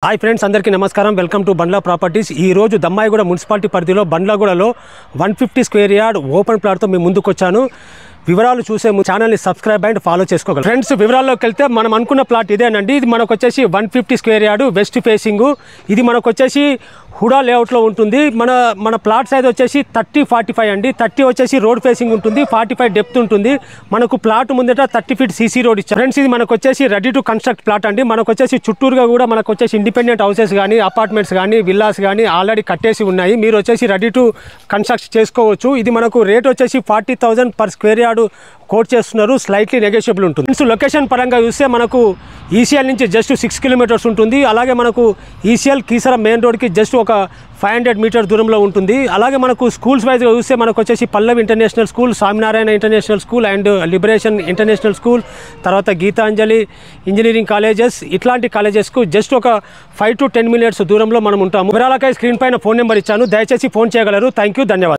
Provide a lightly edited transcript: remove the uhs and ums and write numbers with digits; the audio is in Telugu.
హాయ్ ఫ్రెండ్స్, అందరికీ నమస్కారం. Welcome to Bandla properties. ఈ రోజు దమ్మాయిగూడ మున్సిపాలిటీ పరిధిలో బండ్లగూడలో 150 స్క్వేర్ యార్డ్ ఓపెన్ ప్లాట్తో మేము ముందుకు వచ్చాను. వివరాలు చూసే ఛానల్ని సబ్స్క్రైబ్ అండ్ ఫాలో చేసుకోగలరు. ఫ్రెండ్స్, వివరాల్లోకి వెళ్తే మనం అనుకున్న ప్లాట్ ఇదేనండి. ఇది మనకు వచ్చేసి 150 స్క్వేర్ యార్డు వెస్ట్ ఫేసింగ్. ఇది మనకు వచ్చేసి హుడా లేఅవుట్లో ఉంటుంది. మన ప్లాట్ సైజ్ వచ్చేసి 30-45 అండి. 30 వచ్చేసి రోడ్ ఫేసింగ్ ఉంటుంది, 45 డెప్త్ ఉంటుంది. మనకు ప్లాట్ ముందట 30 ఫీట్ సీసీ రోడ్ ఇచ్చారు. ఫ్రెండ్స్, ఇది మనకు వచ్చేసి రెడీ టు కన్స్ట్రక్ట్ ప్లాట్ అండి. మనకు వచ్చేసి చుట్టూరుగా కూడా మనకు వచ్చేసి ఇండిపెండెంట్ హౌసెస్ కానీ, అపార్ట్మెంట్స్ కానీ, విల్లాస్ కానీ ఆల్రెడీ కట్టేసి ఉన్నాయి. మీరు వచ్చేసి రెడీ టు కన్స్ట్రక్ట్ చేసుకోవచ్చు. ఇది మనకు రేట్ వచ్చేసి 40,000 పర్ స్క్వేర్ యార్డు కోట్ చేస్తున్నారు. స్లైట్లీ నెగోషియబుల్ ఉంటుంది. లొకేషన్ పరంగా చూస్తే మనకు ఈసీఎల్ నుంచి జస్ట్ 6 కిలోమీటర్స్ ఉంటుంది. అలాగే మనకు ఈసీఎల్ కీసర మెయిన్ రోడ్కి జస్ట్ ఒక 500 మీటర్ దూరంలో ఉంటుంది. అలాగే మనకు స్కూల్స్ వైజ్గా చూస్తే మనకు వచ్చేసి Pallavi international school, Swaminarayan international school and liberation international school, తర్వాత గీతాంజలి ఇంజనీరింగ్ కాలేజెస్, ఇట్లాంటి కాలేజెస్కు జస్ట్ ఒక 5 to 10 మినిట్స్ దూరంలో మనం ఉంటాము. వివరాలకై స్క్రీన్ పైన ఫోన్ నెంబర్ ఇచ్చాను, దయచేసి ఫోన్ చేయగలరు. థ్యాంక్ యూ, ధన్యవాదాలు.